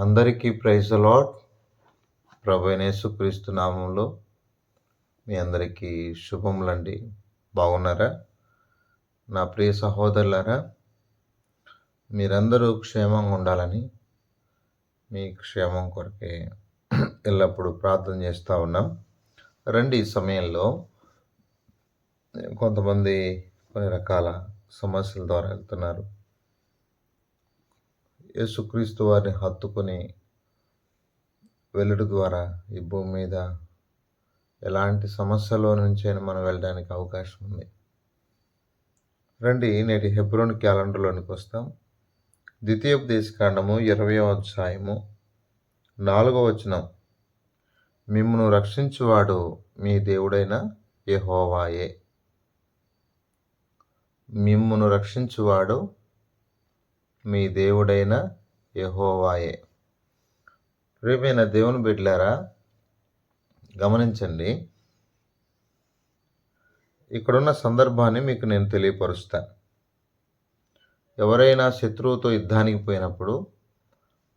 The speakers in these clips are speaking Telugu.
అందరికీ ప్రైజ్ ది లార్డ్. ప్రభు అయిన యేసుక్రీస్తు నామంలో మీ అందరికీ శుభములండి. బాగున్నారా? నా ప్రియ సహోదరులారా, మీరందరూ క్షేమంగా ఉండాలని, మీ క్షేమం కొరకే ఎల్లప్పుడూ ప్రార్థన చేస్తూ ఉన్నాం. రండి, ఈ సమయంలో కొంతమంది కొన్ని రకాల సమస్యల ద్వారా వెళ్తున్నారు. యేసుక్రీస్తు వారిని హత్తుకొని వెళ్ళడం ద్వారా ఈ భూమి మీద ఎలాంటి సమస్యలో నుంచైనా మనం వెళ్ళడానికి అవకాశం ఉంది. రండి, నేటి హెబ్రోన్ క్యాలెండర్లోనికి వస్తాం. ద్వితీయోపదేశకాండము 20వ అధ్యాయము 4వ వచనం. మిమ్మును రక్షించువాడు మీ దేవుడైన యెహోవాయే. మిమ్మును రక్షించువాడు మీ దేవుడైన యెహోవాయే. ప్రియమైన దేవుని బిడ్డలారా, గమనించండి. ఇక్కడున్న సందర్భాన్ని మీకు నేను తెలియపరుస్తాను. ఎవరైనా శత్రువుతో యుద్ధానికి పోయినప్పుడు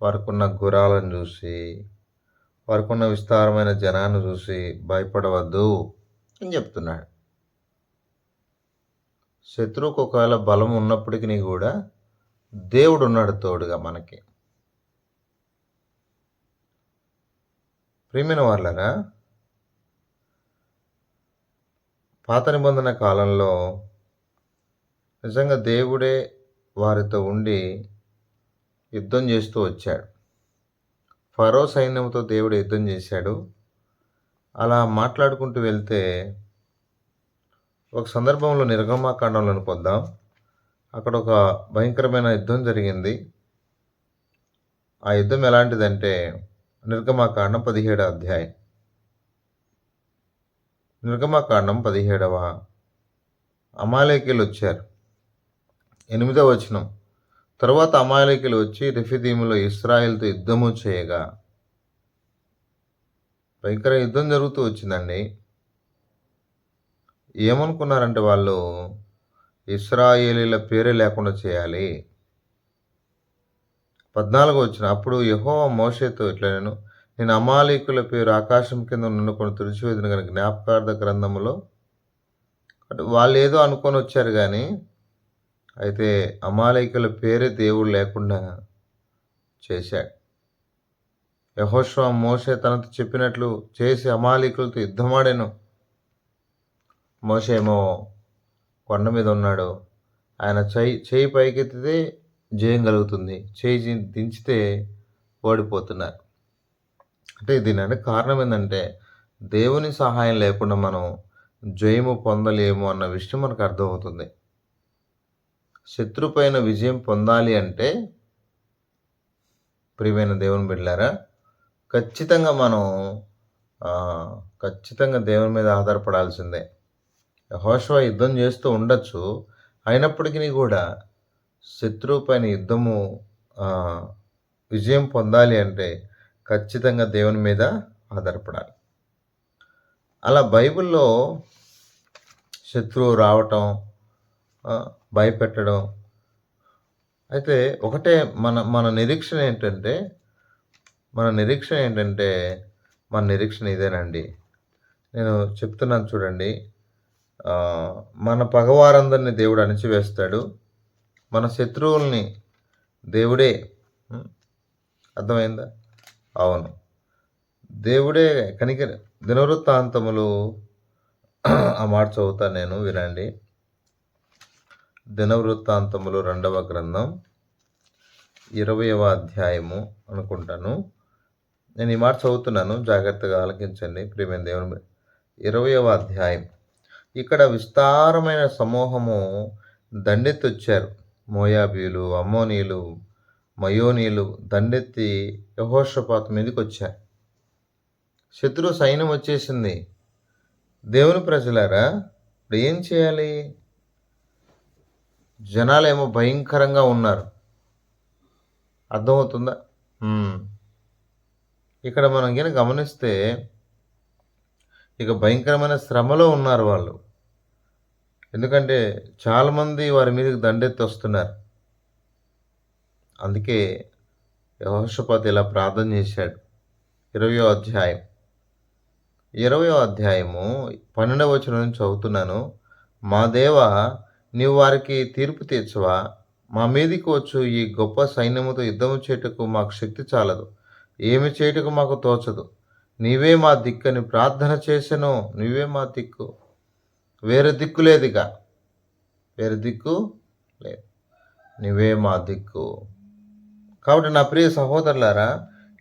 వారికున్న గుర్రాలను చూసి, వారికున్న విస్తారమైన జనాన్ని చూసి భయపడవద్దు అని చెప్తున్నాడు. శత్రువుకు ఒకవేళ బలం ఉన్నప్పటికీ కూడా దేవుడు ఉన్నాడు తోడుగా మనకి. ప్రియమైన వాళ్ళరా, పాత నిబంధన కాలంలో నిజంగా దేవుడే వారితో ఉండి యుద్ధం చేస్తూ వచ్చాడు. ఫరో సైన్యంతో దేవుడు యుద్ధం చేశాడు. అలా మాట్లాడుకుంటూ వెళ్తే ఒక సందర్భంలో నిర్గమాకాండంలోకి వద్దాం. అక్కడ ఒక భయంకరమైన యుద్ధం జరిగింది. ఆ యుద్ధం ఎలాంటిదంటే నిర్గమాకాండం 17వ అధ్యాయం. నిర్గమాకాండం 17వ అమాలేకీయులు వచ్చారు. 8వ వచనం. తరువాత అమాలేకీయులు వచ్చి రెఫీదీములో ఇశ్రాయేలుతో యుద్ధము చేయగా. భయంకర యుద్ధం జరుగుతూ వచ్చిందండి. ఏమనుకున్నారంటే వాళ్ళు ఇశ్రాయేలీల పేరే లేకుండా చేయాలి. 14వ వచనం. అప్పుడు యెహోవా మోషేతో ఇట్లా, నేను అమాలేకుల పేరు ఆకాశం కింద నుండుకొని తుడిచివేదును కనుక జ్ఞాపకార్థ గ్రంథములో. అంటే వాళ్ళు ఏదో అనుకొని వచ్చారు, కానీ అయితే అమాలేకుల పేరే దేవుడు లేకుండా చేశాడు. యెహోషువ మోషే తనతో చెప్పినట్లు చేసి అమాలేకులతో యుద్ధమాడాను. మోషే ఏమో కొండ మీద ఉన్నాడు. ఆయన చేయి పైకెత్తితే జయం కలుగుతుంది, చేయి దించితే ఓడిపోతున్నారు. అంటే దీని కారణం ఏంటంటే దేవుని సహాయం లేకుండా మనం జయము పొందలేము అన్న విషయం మనకు అర్థమవుతుంది. శత్రు పైన విజయం పొందాలి అంటే ప్రియమైన దేవుని బిడ్డలారా, ఖచ్చితంగా దేవుని మీద ఆధారపడాల్సిందే. యెహోషువ యుద్ధం చేస్తూ ఉండొచ్చు, అయినప్పటికీ కూడా శత్రువు పైన యుద్ధము విజయం పొందాలి అంటే ఖచ్చితంగా దేవుని మీద ఆధారపడాలి. అలా బైబిల్లో శత్రువు రావటం, భయపెట్టడం. అయితే ఒకటే మన నిరీక్షణ ఏంటంటే మన నిరీక్షణ ఇదేనండి. నేను చెప్తున్నాను చూడండి. మన పగవారందరినీ దేవుడు అణిచివేస్తాడు. మన శత్రువుల్ని దేవుడే. అర్థమైందా? అవును, దేవుడే కనికర. దినవృత్తాంతములు ఆ మాట చదువుతాను నేను, వినండి. దినవృత్తాంతములు 2వ గ్రంథం 20వ అధ్యాయము అనుకుంటాను. నేను ఈ మాట చదువుతున్నాను, జాగ్రత్తగా ఆలకించండి ప్రియమైన దేవుని. 20వ అధ్యాయం. ఇక్కడ విస్తారమైన సమూహము దండెత్తి వచ్చారు. మోయాబీయులు, అమ్మోనీయులు, మయోనీయులు దండెత్తి యెహోషాపాతు మీదకి వచ్చారు. శత్రు సైన్యం వచ్చేసింది. దేవుని ప్రజలారా, ఇప్పుడు ఏం చేయాలి? జనాలేమో భయంకరంగా ఉన్నారు. అర్థమవుతుందా? ఇక్కడ మనం కనుక గమనిస్తే ఇక భయంకరమైన శ్రమలో ఉన్నారు వాళ్ళు. ఎందుకంటే చాలామంది వారి మీదకి దండెత్తి వస్తున్నారు. అందుకే యెహోషాపాతు ఇలా ప్రార్థన చేశాడు. 20వ అధ్యాయం 20వ అధ్యాయము 12వ వచనం నుంచి చదువుతున్నాను. మా దేవా, నీవు వారికి తీర్పు తీర్చవా? మా మీదికి వచ్చు ఈ గొప్ప సైన్యముతో యుద్ధము చేయుటకు మాకు శక్తి చాలదు. ఏమి చేయుటకు మాకు తోచదు. నీవే మా దిక్కని ప్రార్థన చేసెను. నీవే మా దిక్కు. వేరే దిక్కు లేదిక. వేరే దిక్కు లేదు. నీవే మా దిక్కు. కాబట్టి నా ప్రియ సహోదరులారా,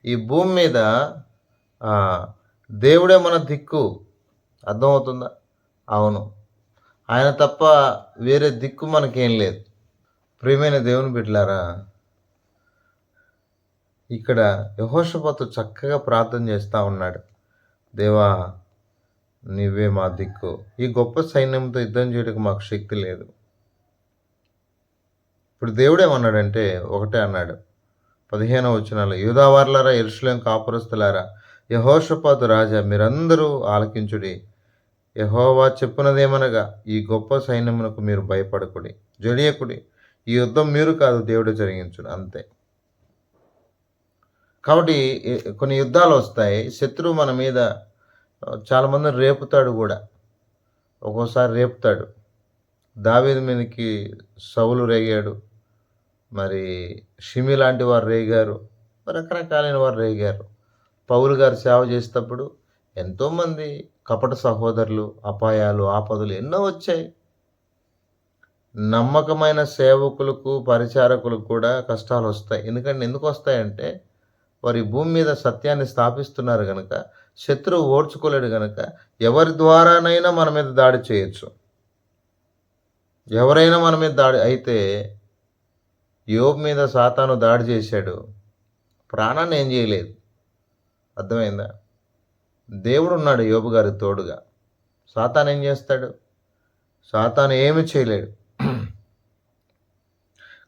ఈ భూమి మీద దేవుడే మన దిక్కు. అర్థమవుతుందా? అవును. ఆయన తప్ప వేరే దిక్కు మనకేం లేదు. ప్రియమైన దేవుని బిడ్డలారా, ఇక్కడ యెహోషాపాతు చక్కగా ప్రార్థన చేస్తూ ఉన్నాడు. దేవా, నీవే మా దిక్కు. ఈ గొప్ప సైన్యంతో యుద్ధం చేయడానికి మాకు శక్తి లేదు. ఇప్పుడు దేవుడేమన్నాడంటే ఒకటే అన్నాడు. 15వ వచనాలు, యూదావార్లారా, యెరూషలేము కాపురస్తులారా, యెహోషాపాతు రాజా, మీరందరూ ఆలకించుడి. యెహోవా చెప్పునదేమనగా, ఈ గొప్ప సైన్యమునకు మీరు భయపడకుడి, జడియకుడి. ఈ యుద్ధం మీరు కాదు, దేవుడే జరిగించును. అంతే. కాబట్టి కొన్ని యుద్ధాలు వస్తాయి. శత్రువు మన మీద చాలామందిని రేపుతాడు కూడా. ఒక్కోసారి రేపుతాడు. దావీదు మీదకి సౌలు రేగాడు. మరి షిమి లాంటి వారు రేగారు. రకరకాలైన వారు రేగారు. పౌలు గారు సేవ చేసేటప్పుడు ఎంతోమంది కపట సహోదరులు, అపాయాలు, ఆపదలు ఎన్నో వచ్చాయి. నమ్మకమైన సేవకులకు, పరిచారకులకు కూడా కష్టాలు వస్తాయి. ఎందుకు వస్తాయంటే వారి భూమి మీద సత్యాన్ని స్థాపిస్తున్నారు కనుక, శత్రువు ఓర్చుకోలేడు కనుక, ఎవరి ద్వారానైనా మన మీద దాడి చేయొచ్చు. ఎవరైనా మన మీద దాడి అయితే యోబు మీద సాతాను దాడి చేశాడు. ప్రాణాన్ని ఏం చేయలేదు. అర్థమైందా? దేవుడు ఉన్నాడు యోబు గారి తోడుగా. సాతాను ఏం చేస్తాడు? సాతాను ఏమి చేయలేడు.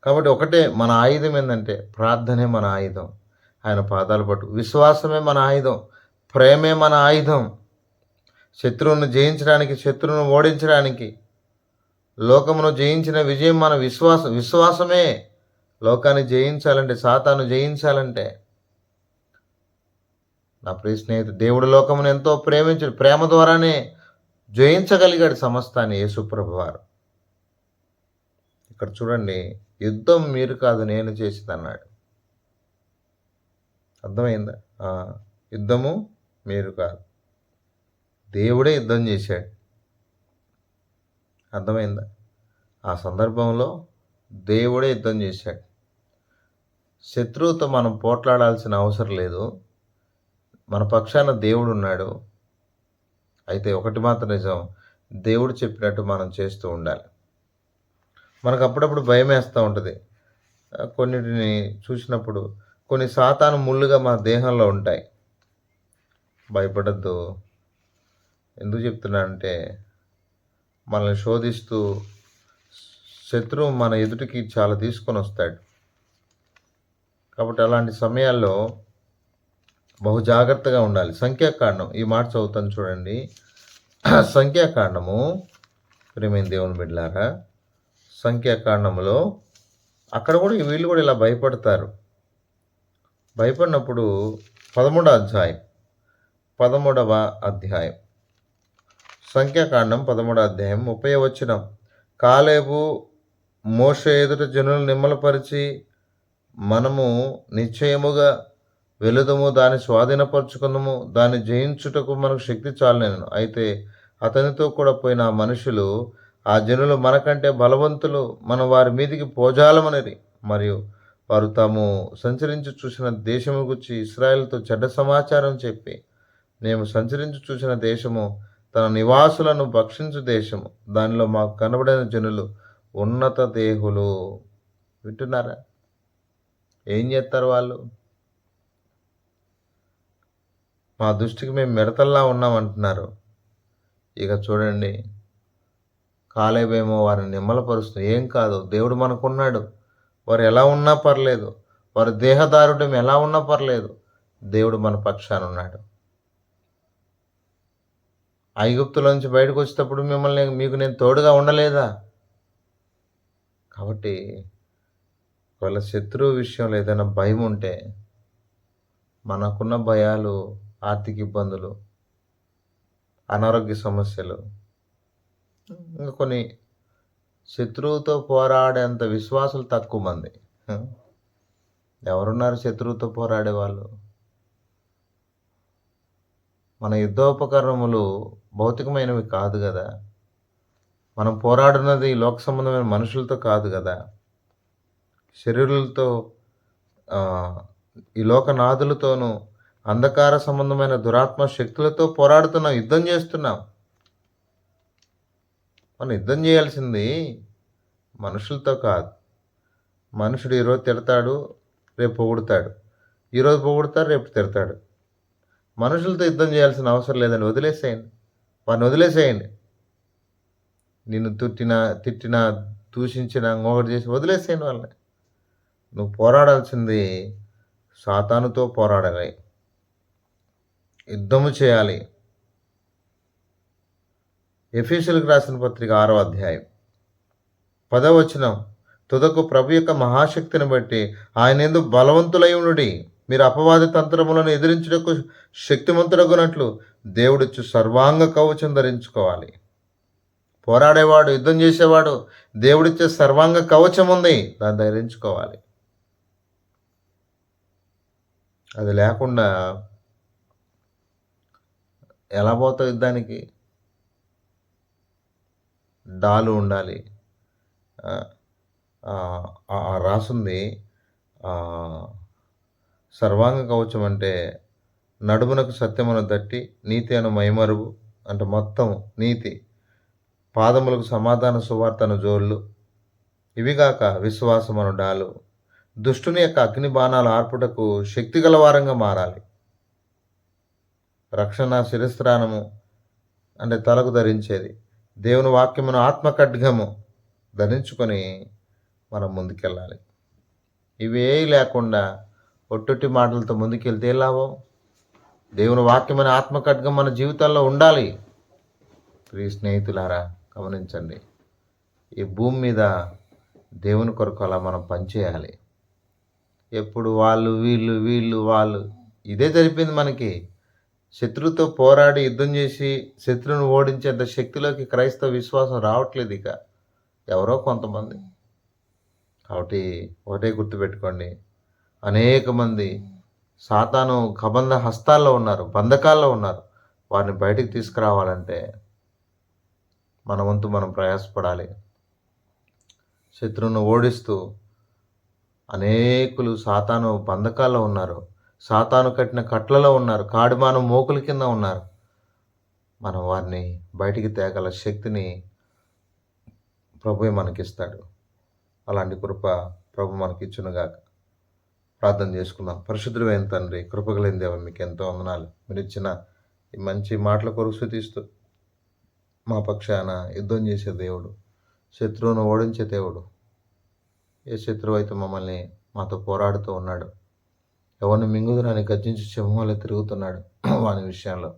కాబట్టి ఒకటే మన ఆయుధం ఏంటంటే ప్రార్థనే మన ఆయుధం. ఆయన పాదాలు పట్టు. విశ్వాసమే మన ఆయుధం. ప్రేమే మన ఆయుధం. శత్రువును జయించడానికి, శత్రువును ఓడించడానికి, లోకమును జయించిన విజయం మన విశ్వాసమే. లోకాన్ని జయించాలంటే, సాతాను జయించాలంటే, నా ప్రియ స్నేహితుడు, దేవుడు లోకమును ఎంతో ప్రేమించాడు. ప్రేమ ద్వారానే జయించగలిగాడు సమస్తాన్ని యేసుప్రభు వారు. ఇక్కడ చూడండి, యుద్ధం మీరు కాదు, నేను చేసేదన్నాడు. అర్థమైందా? యుద్ధము మీరు కాదు, దేవుడే యుద్ధం చేశాడు. అర్థమైందా? ఆ సందర్భంలో దేవుడే యుద్ధం చేశాడు. శత్రువుతో మనం పోట్లాడాల్సిన అవసరం లేదు. మన పక్షాన దేవుడు ఉన్నాడు. అయితే ఒకటి మాత్రం నిజం, దేవుడు చెప్పినట్టు మనం చేస్తూ ఉండాలి. మనకు అప్పుడప్పుడు భయం వేస్తూ ఉంటుంది. కొన్నిటిని చూసినప్పుడు కొన్ని సాతాను ముళ్ళుగా మన దేహంలో ఉంటాయి. భయపడద్దు. ఎందుకు చెప్తున్నానంటే, మనల్ని శోధిస్తూ శత్రువు మన ఎదుటికి చాలా తీసుకొని వస్తాడు. కాబట్టి అలాంటి సమయాల్లో బహు జాగ్రత్తగా ఉండాలి. సంఖ్యాకాండం, ఈ మాట చదువుతాను చూడండి. సంఖ్యాకాండము, ప్రియమైన దేవుని బిడ్డలారా, సంఖ్యాకాండంలో అక్కడ కూడా వీళ్ళు కూడా ఇలా భయపడతారు. భయపడినప్పుడు 13వ అధ్యాయం సంఖ్యాకాండం 13వ అధ్యాయం 30వ వచనం, కాలేబు మోషే ఎదుట జనులను నిమ్మలపరిచి, మనము నిశ్చయముగా వెలుదము, దాన్ని స్వాధీనపరచుకుందాము, దాన్ని జయించుటకు మనకు శక్తి చాలనేను. అయితే అతనితో కూడా పోయిన ఆ మనుషులు, ఆ జనులు మనకంటే బలవంతులు, మనం వారి మీదికి పోజాలమనిరి. మరియు వారు తాము సంచరించి చూసిన దేశము గురించి ఇశ్రాయేలుతో చెడ్డ సమాచారం చెప్పి, మేము సంచరించి చూసిన దేశము తన నివాసులను భక్షించు దేశము, దానిలో మాకు కనబడిన జనులు ఉన్నత దేహులు. వింటున్నారా? ఏం చేస్తారు వాళ్ళు? మా దృష్టికి మేము మిడతల్లా ఉన్నామంటున్నారు. ఇక చూడండి, కాలేబేమో వారిని నిమ్మలపరుస్తుంది. ఏం కాదు, దేవుడు మనకున్నాడు. వారు ఎలా ఉన్నా పర్లేదు, వారి దేహదారుఢ్యం ఎలా ఉన్నా పర్లేదు, దేవుడు మన పక్షాన ఉన్నాడు. ఐగుప్తులోంచి బయటకు వచ్చేటప్పుడు మీకు నేను తోడుగా ఉండలేదా? కాబట్టి ఒకవేళ శత్రువు విషయంలో ఏదైనా భయం ఉంటే, మనకున్న భయాలు ఆర్థిక ఇబ్బందులు, అనారోగ్య సమస్యలు, ఇంకా కొన్ని శత్రువుతో పోరాడేంత విశ్వాసులు తక్కువ మంది. ఎవరున్నారు శత్రువుతో పోరాడేవాళ్ళు? మన యుద్ధోపకరణములు భౌతికమైనవి కాదు కదా. మనం పోరాడున్నది లోక సంబంధమైన మనుషులతో కాదు కదా. శరీరులతో, ఈ లోకనాథులతోనూ, అంధకార సంబంధమైన దురాత్మ శక్తులతో పోరాడుతున్నాం, యుద్ధం చేస్తున్నాం. మనం యుద్ధం చేయాల్సింది మనుషులతో కాదు. మనుషుడు ఈరోజు తిడతాడు, రేపు పొగుడుతాడు. ఈరోజు పొగుడుతాడు, రేపు తిడతాడు. మనుషులతో యుద్ధం చేయాల్సిన అవసరం లేదండి. వదిలేసేయండి, వారిని వదిలేసేయండి. నిన్ను తిట్టినా దూషించిన ఇంకొకటి చేసి వదిలేసేయండి వాళ్ళని. నువ్వు పోరాడాల్సింది సాతానుతో పోరాడాలి, యుద్ధము చేయాలి. ఎఫెసీయులకు రాసిన పత్రిక 6వ అధ్యాయం 10వ వచనం, తుదకు ప్రభు యొక్క మహాశక్తిని బట్టి ఆయన యందు బలవంతులై ఉండుడి. మీరు అపవాది తంత్రములను ఎదిరించుటకు శక్తిమంతుడగునట్లు దేవుడిచ్చు సర్వాంగ కవచం ధరించుకోవాలి. పోరాడేవాడు, యుద్ధం చేసేవాడు దేవుడిచ్చే సర్వాంగ కవచం ఉంది, దాన్ని ధరించుకోవాలి. అది లేకుండా ఎలా పోతావు యుద్ధానికి? డాలు ఉండాలి. రాసుంది సర్వాంగ కవచం అంటే నడుమునకు సత్యమును తట్టి, నీతి అను మైమరువు అంటే మొత్తం నీతి, పాదములకు సమాధాన సువార్తను జోళ్ళు, ఇవిగాక విశ్వాసమను డాలు, దుష్టుని యొక్క అగ్ని బాణాలు ఆర్పుటకు శక్తిగల వారంగా మారాలి. రక్షణ శిరస్త్రాణము అంటే తలకు ధరించేది, దేవుని వాక్యమును ఆత్మ ఖడ్గము ధరించుకొని మనం ముందుకెళ్ళాలి. ఇవే లేకుండా ఒట్టొట్టి మాటలతో ముందుకెళ్తే లాభం? దేవుని వాక్యమైన ఆత్మ ఖడ్గం మన జీవితాల్లో ఉండాలి. ప్రియ స్నేహితులారా, గమనించండి, ఈ భూమి మీద దేవుని కొరకు అలా మనం పనిచేయాలి. ఎప్పుడు వాళ్ళు వాళ్ళు ఇదే జరిపింది మనకి. శత్రువుతో పోరాడి యుద్ధం చేసి శత్రువును ఓడించేంత శక్తిలోకి క్రైస్తవ విశ్వాసం రావట్లేదు ఇక, ఎవరో కొంతమంది. కాబట్టి ఒకటే గుర్తుపెట్టుకోండి, అనేక మంది సాతాను కబంధ హస్తాల్లో ఉన్నారు, బంధకాల్లో ఉన్నారు. వారిని బయటికి తీసుకురావాలంటే మన వంతు మనం ప్రయాసపడాలి. శత్రువును ఓడిస్తూ అనేకులు సాతాను బంధకాల్లో ఉన్నారు, సాతాను కట్టిన కట్లలో ఉన్నారు, కాడిమాను మోకుల కింద ఉన్నారు. మనం వారిని బయటికి తేగల శక్తిని ప్రభువే మనకిస్తాడు. అలాంటి కృప ప్రభు మనకిచ్చునుగాక. ప్రార్థన చేసుకుందాం. పరిశుద్ధుడైన తండ్రి, కృపగలిగిన దేవ, మీకు ఎంతో వందనాలు. మీరు ఇచ్చిన ఈ మంచి మాటల కొరకు స్తుతిస్తూ, మా పక్షాన యుద్ధం చేసే దేవుడు, శత్రువును ఓడించే దేవుడు, ఏ శత్రువు అయితే మమ్మల్ని మాతో పోరాడుతూ ఉన్నాడు, ఎవరిని మింగుదునని గర్జించి సింహంలో తిరుగుతున్నాడు, వాని విషయంలో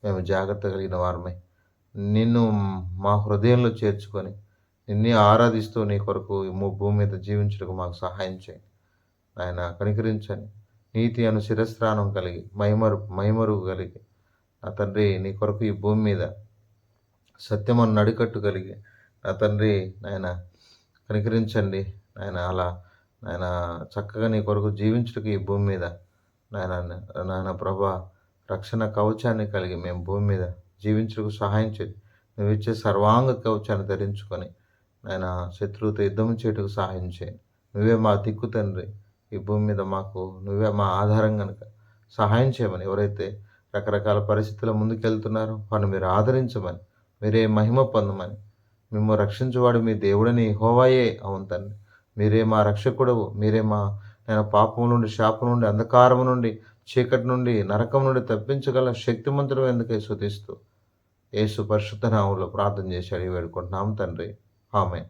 మేము జాగ్రత్త కలిగిన వారమై నిన్ను మా హృదయంలో చేర్చుకొని నిన్నే ఆరాధిస్తూ నీ కొరకు భూమి మీద జీవించడానికి మాకు సహాయం చేయండి. ఆయన కనికరించండి. నీతి అను శిరస్త్రాణం కలిగి మైమరుగు కలిగి నా తండ్రి నీ కొరకు ఈ భూమి మీద సత్యమను నడికట్టు కలిగి నా తండ్రి నాయన కనికరించండి. నాయన చక్కగా నీ కొరకు జీవించడానికి ఈ భూమి మీద నాయన ప్రభా రక్షణ కవచాన్ని కలిగి మేము భూమి మీద జీవించడానికి సహాయం చేయండి. నువ్వు ఇచ్చే సర్వాంగ కవచాన్ని ధరించుకొని నాయన శత్రువుతో యుద్ధం చేయటకు సహాయం చేయండి. నువ్వే మా దిక్కు తండ్రి, ఈ భూమి మీద మాకు నువ్వే మా ఆధారం కనుక సహాయం చేయమని, ఎవరైతే రకరకాల పరిస్థితుల ముందుకెళ్తున్నారో వారిని మీరు ఆదరించమని, మీరే మహిమ పొందమని, మేము రక్షించేవాడు మీ దేవుడని యెహోవాయే అవును తండ్రి, మీరే మా రక్షకుడవు, మీరే మా నేను పాపం నుండి, శాపం నుండి, అంధకారం నుండి, చీకటి నుండి, నరకం నుండి తప్పించగల శక్తిమంతుడు ఎందుకే స్తుతిస్తూ యేసు పరిశుద్ధ నామములో ప్రార్థన చేసి అడిగి వేడుకుంటున్నాము తండ్రి. ఆమేన్.